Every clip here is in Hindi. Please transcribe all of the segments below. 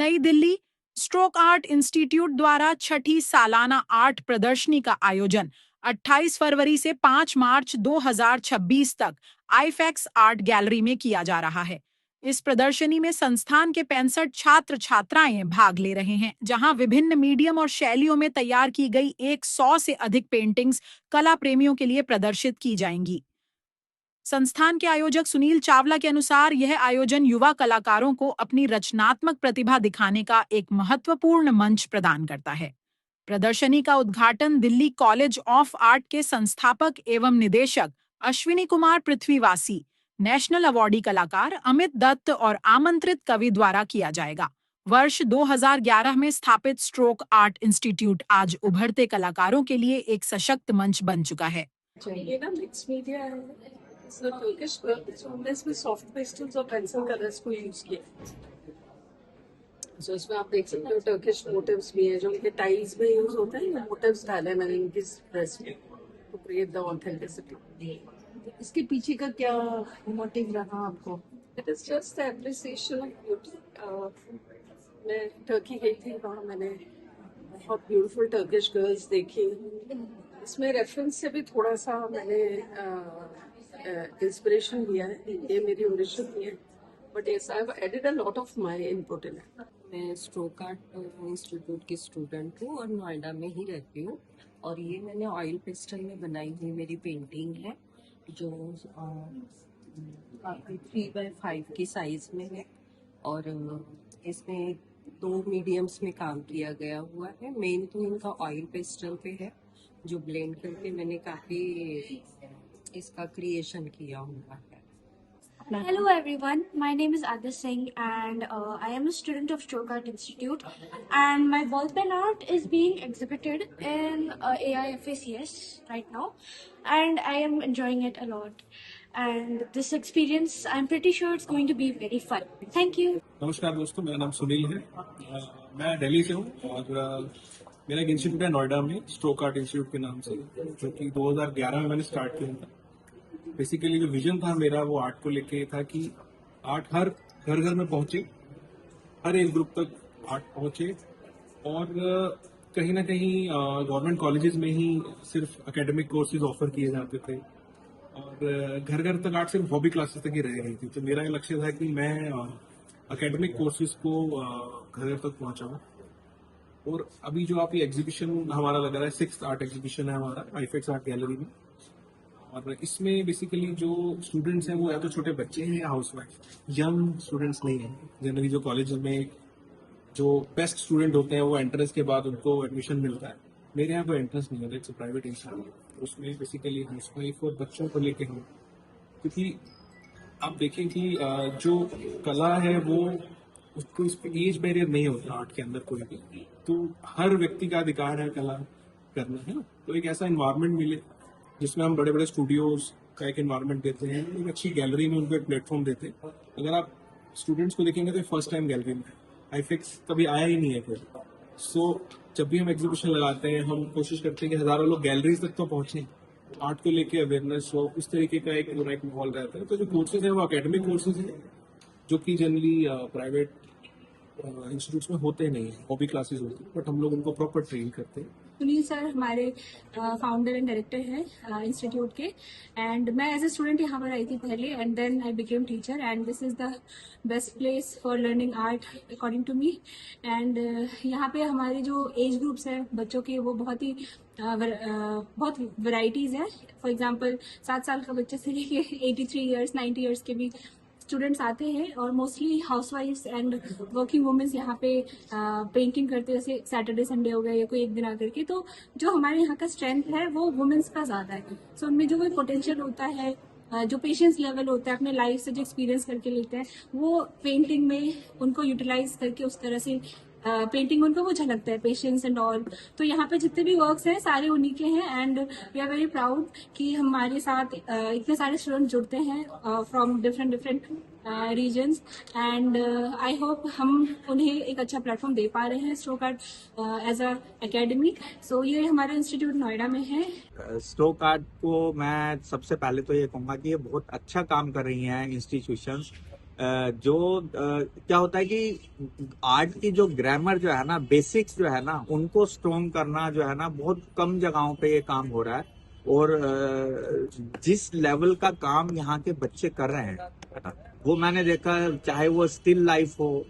नई दिल्ली स्ट्रोक आर्ट इंस्टीट्यूट द्वारा छठी सालाना आर्ट प्रदर्शनी का आयोजन 28 फरवरी से 5 मार्च 2026 तक आईफेक्स आर्ट गैलरी में किया जा रहा है। इस प्रदर्शनी में संस्थान के 65 छात्र छात्राएं भाग ले रहे हैं, जहां विभिन्न मीडियम और शैलियों में तैयार की गई 100 से अधिक पेंटिंग्स कला प्रेमियों के लिए प्रदर्शित की जाएंगी। संस्थान के आयोजक सुनील चावला के अनुसार यह आयोजन युवा कलाकारों को अपनी रचनात्मक प्रतिभा दिखाने का एक महत्वपूर्ण मंच प्रदान करता है। प्रदर्शनी का उद्घाटन दिल्ली कॉलेज ऑफ आर्ट के संस्थापक एवं निदेशक अश्विनी कुमार पृथ्वीवासी, नेशनल अवार्डी कलाकार अमित दत्त और आमंत्रित कवि द्वारा किया जाएगा। वर्ष 2011 में स्थापित स्ट्रोक आर्ट इंस्टीट्यूट आज उभरते कलाकारों के लिए एक सशक्त मंच बन चुका है। ये ना मिक्स मीडिया है, टर्किश हमने इसमें सॉफ्ट पेस्टल्स और पेंसिल कलर्स को यूज किया। सो इसमें आप देख सकते हो टर्किश मोटिव्स भी है जो इनके टाइल्स में यूज होते हैं। मोटिव्स डाले मैंने इनकी ड्रेस में टू क्रिएट द ऑथेंटिसिटी। इसके पीछे का क्या मोटिव रहा आपको? It is just the appreciation of beauty. मैं टर्की गई थी, वहाँ मैंने बहुत ब्यूटीफुल टर्किश गर्ल्स देखी। इसमें रेफरेंस से भी थोड़ा सा मैंने इंस्पिरेशन लिया है। ये मेरी ओरिजिन नहीं है, but yes I have added a lot of my input in it. मैं स्ट्रोक आर्ट इंस्टीट्यूट की स्टूडेंट हूँ और नोएडा में ही रहती हूँ। और ये मैंने ऑयल पेस्टल में बनाई हुई मेरी पेंटिंग है जो 3x5 की साइज में है। और इसमें 2 मीडियम्स में काम किया गया हुआ है। मेन तो इनका ऑयल पेस्टल पे है जो ब्लेंड करके मैंने काफ़ी इसका क्रिएशन किया हुआ है। Hello everyone, my name is Adya Singh and I am a student of Stroke Art Institute, and my ball pen art is being exhibited in AIFACS right now, and I am enjoying it a lot, and this experience I'm pretty sure it's going to be very fun. Thank you. नमस्कार दोस्तों, मेरा नाम सुनील है। मैं दिल्ली से हूँ और मेरा एक इंस्टीट्यूट है नोएडा में, स्ट्रोक आर्ट इंस्टीट्यूट के नाम से, जो कि 2011 में मैंने स्टार्ट किया था। बेसिकली जो विजन था मेरा वो आर्ट को लेके था कि आर्ट हर घर घर में पहुंचे, हर एक ग्रुप तक आर्ट पहुंचे। और कहीं ना कहीं गवर्नमेंट कॉलेजेस में ही सिर्फ एकेडमिक कोर्सेज ऑफर किए जाते थे और घर घर तक आर्ट सिर्फ हॉबी क्लासेस तक ही रह गई थी। तो मेरा ये लक्ष्य था कि मैं एकेडमिक कोर्सेज को घर घर तक पहुंचाऊं। और अभी जो आप ये एग्जीबिशन हमारा लग रहा है, 6th आर्ट एग्जीबिशन है हमारा आईफेक्स आर्ट गैलरी में। और इसमें बेसिकली जो स्टूडेंट्स हैं वो या तो छोटे बच्चे हैं या हाउस वाइफ, यंग स्टूडेंट्स नहीं हैं। जनरली जो कॉलेज में जो बेस्ट स्टूडेंट होते हैं वो एंट्रेंस के बाद उनको एडमिशन मिलता है। मेरे यहाँ कोई एंट्रेंस नहीं होता, इट्स प्राइवेट इंस्टीट्यूट। उसमें बेसिकली हाउस वाइफ और बच्चों को लेके हम, क्योंकि आप देखें कि जो कला है वो उसको इस पर एज बैरियर नहीं होता आर्ट के अंदर कोई भी। तो हर व्यक्ति का अधिकार है कला करना, है ना। तो एक ऐसा इन्वायरमेंट मिले जिसमें हम बड़े बड़े स्टूडियोज का एक एनवायरनमेंट देते हैं, एक अच्छी गैलरी में उनको एक प्लेटफॉर्म देते हैं। अगर आप स्टूडेंट्स को देखेंगे तो फर्स्ट टाइम गैलरी में आईफेक्स कभी आया ही नहीं है कोई। सो जब भी हम एग्जीबिशन लगाते हैं हम कोशिश करते हैं कि हजारों लोग गैलरीज तक तो पहुंचे, आर्ट को लेके अवेयरनेस हो, उस तरीके का एक माहौल रहता है। तो जो कोर्सेज है वो एकेडमिक कोर्सेज हैं जो कि जनरली प्राइवेट इंस्टीट्यूट्स में होते नहीं है, हॉबी क्लासेस होती है, बट हम लोग उनको प्रॉपर ट्रेन करते हैं। सुनील सर हमारे फाउंडर एंड डायरेक्टर हैं इंस्टीट्यूट के, एंड मैं एज ए स्टूडेंट यहाँ पर आई थी पहले, and then I became teacher, and this is the best place for learning art according to me. And यहाँ पे हमारे जो एज ग्रुप्स हैं बच्चों के वो बहुत ही बहुत वैरायटीज़ है। फॉर एग्जांपल 7 साल का बच्चे से लेके 83 ईयर्स 90 ईयर्स के भी स्टूडेंट्स आते हैं, और मोस्टली हाउसवाइफ्स एंड वर्किंग वुमेन्स यहाँ पे पेंटिंग करते हैं, जैसे सैटरडे संडे हो गया या कोई एक दिन आकर के। तो जो हमारे यहाँ का स्ट्रेंथ है वो वुमेन्स का ज़्यादा है। सो उनमें जो कोई पोटेंशियल होता है, जो पेशेंस लेवल होता है, अपने लाइफ से जो एक्सपीरियंस करके लेते हैं, वो पेंटिंग में उनको यूटिलाइज करके उस तरह से पेंटिंग उनको वो झलकता है, पेशेंस एंड ऑल। तो यहाँ पे जितने भी वर्क्स हैं सारे उन्हीं के हैं, and we are very proud कि हमारे साथ इतने सारे स्टूडेंट जुड़ते हैं from different regions, and I hope हम उन्हें एक अच्छा प्लेटफॉर्म दे पा रहे हैं stroke art as a academy. सो ये हमारा इंस्टीट्यूट नोएडा में है। स्ट्रोक आर्ट को मैं सबसे पहले तो ये कहूँगा कि ये बहुत अच्छा काम कर रही हैं इंस्टीट्यूशंस, जो क्या होता है कि आर्ट की जो ग्रामर जो है ना, बेसिक्स जो है ना, उनको स्ट्रॉन्ग करना जो है ना, बहुत कम जगहों पे ये काम हो रहा है। और जिस लेवल का काम यहाँ के बच्चे कर रहे हैं वो मैंने देखा, चाहे वो स्टिल लाइफ हो,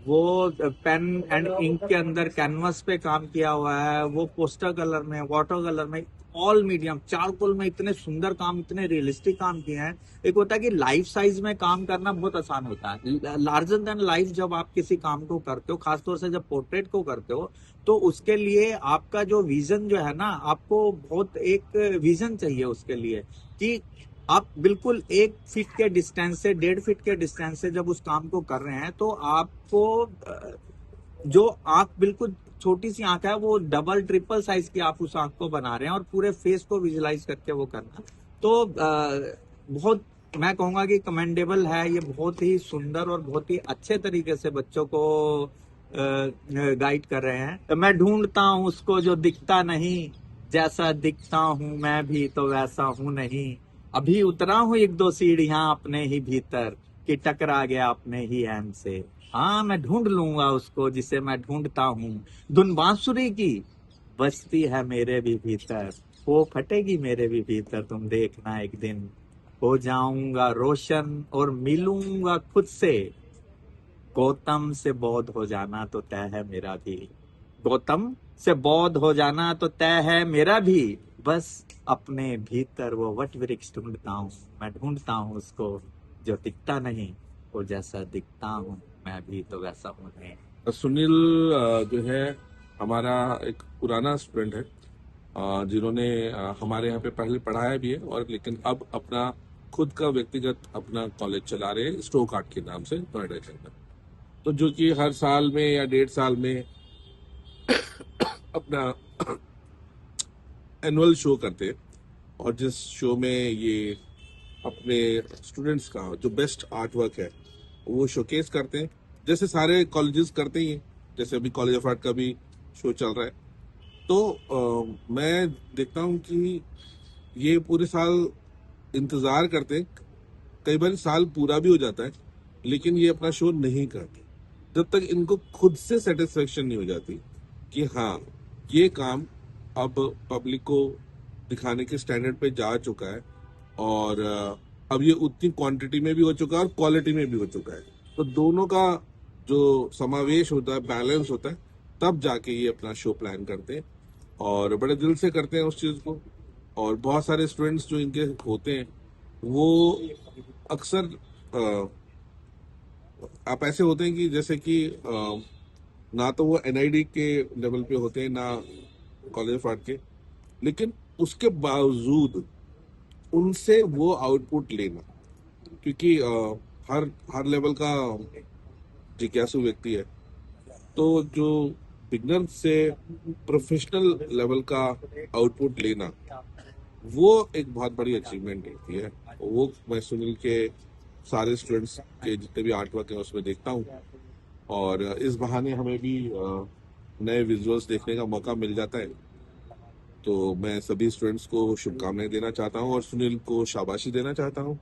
वो पेन एंड इंक के अंदर कैनवस पे काम किया हुआ है, वो पोस्टर कलर में, वाटर कलर में, ऑल मीडियम, चारकोल में इतने सुंदर काम, इतने रियलिस्टिक काम किए हैं। एक होता है कि लाइफ साइज में काम करना बहुत आसान होता है, लार्जर देन लाइफ जब आप किसी काम को करते हो, खासतौर से जब पोर्ट्रेट को करते हो, तो उसके लिए आपका जो विजन जो है ना, आपको बहुत एक विजन चाहिए उसके लिए कि आप बिल्कुल 1 फीट के डिस्टेंस से, 1.5 फीट के डिस्टेंस से जब उस काम को कर रहे हैं, तो आपको जो आंख बिल्कुल छोटी सी आंख है, वो डबल ट्रिपल साइज की आप उस आंख को बना रहे हैं, और पूरे फेस को विजुलाइज करके वो करना, तो बहुत, मैं कहूंगा कि कमेंडेबल है। ये बहुत ही सुंदर और बहुत ही अच्छे तरीके से बच्चों को गाइड कर रहे हैं। तो मैं ढूंढता हूँ उसको जो दिखता नहीं, जैसा दिखता हूँ मैं भी तो वैसा हूँ नहीं, अभी उतरा हूँ 1-2 सीढ़ियां अपने ही भीतर, कि टकरा गया अपने ही हैंड से। हाँ, मैं ढूंढ लूंगा उसको जिसे मैं ढूंढता हूँ, धुन बांसुरी की बजती है मेरे भी भीतर, वो फटेगी मेरे भी भीतर, तुम देखना एक दिन हो जाऊंगा रोशन और मिलूंगा खुद से, गौतम से बौद्ध हो जाना तो तय है मेरा भी, गौतम से बौद्ध हो जाना तो तय है मेरा भी, बस अपने भीतर वो वट वृक्ष ढूंढता हूँ, मैं ढूंढता हूँ उसको जो दिखता नहीं, वो जैसा दिखता हूँ मैं भी तो वैसा हूँ नहीं। सुनील जो है हमारा एक पुराना स्टूडेंट है, जिन्होंने हमारे यहाँ पे पहले पढ़ाया भी है, और लेकिन अब अपना खुद का व्यक्तिगत अपना कॉलेज चला रहे हैं, स्ट्रोक आर्ट के नाम से, नोएडा के अंदर। तो जो कि हर साल में या 1.5 साल में अपना एनुअल शो करते हैं, और जिस शो में ये अपने स्टूडेंट्स का जो बेस्ट आर्ट वर्क है वो शोकेस करते हैं, जैसे सारे कॉलेजेस करते ही हैं। जैसे अभी कॉलेज ऑफ आर्ट का भी शो चल रहा है। तो मैं देखता हूँ कि ये पूरे साल इंतजार करते हैं, कई बार साल पूरा भी हो जाता है, लेकिन ये अपना शो नहीं करते जब तक इनको खुद से सेटिस्फेक्शन नहीं हो जाती कि हाँ, ये काम अब पब्लिक को दिखाने के स्टैंडर्ड पे जा चुका है, और अब ये उतनी क्वांटिटी में भी हो चुका है और क्वालिटी में भी हो चुका है। तो दोनों का जो समावेश होता है, बैलेंस होता है, तब जाके ये अपना शो प्लान करते हैं, और बड़े दिल से करते हैं उस चीज़ को। और बहुत सारे स्टूडेंट्स जो इनके होते हैं वो अक्सर आप ऐसे होते हैं कि जैसे कि ना तो वो एनआईडी के लेवल पे होते हैं, ना कॉलेज ऑफ आर्ट के, लेकिन उसके बावजूद उनसे वो आउटपुट लेना, क्योंकि हर लेवल का जिज्ञासु व्यक्ति है, तो जो बिगनर से प्रोफेशनल लेवल का आउटपुट लेना, वो एक बहुत बड़ी अचीवमेंट होती है। वो मैं सुनील के सारे स्टूडेंट्स के जितने भी आर्ट वर्क है उसमें देखता हूँ, और इस बहाने हमें भी नए विजुअल्स देखने का मौका मिल जाता है। तो मैं सभी स्टूडेंट्स को शुभकामनाएं देना चाहता हूँ और सुनील को शाबाशी देना चाहता हूँ।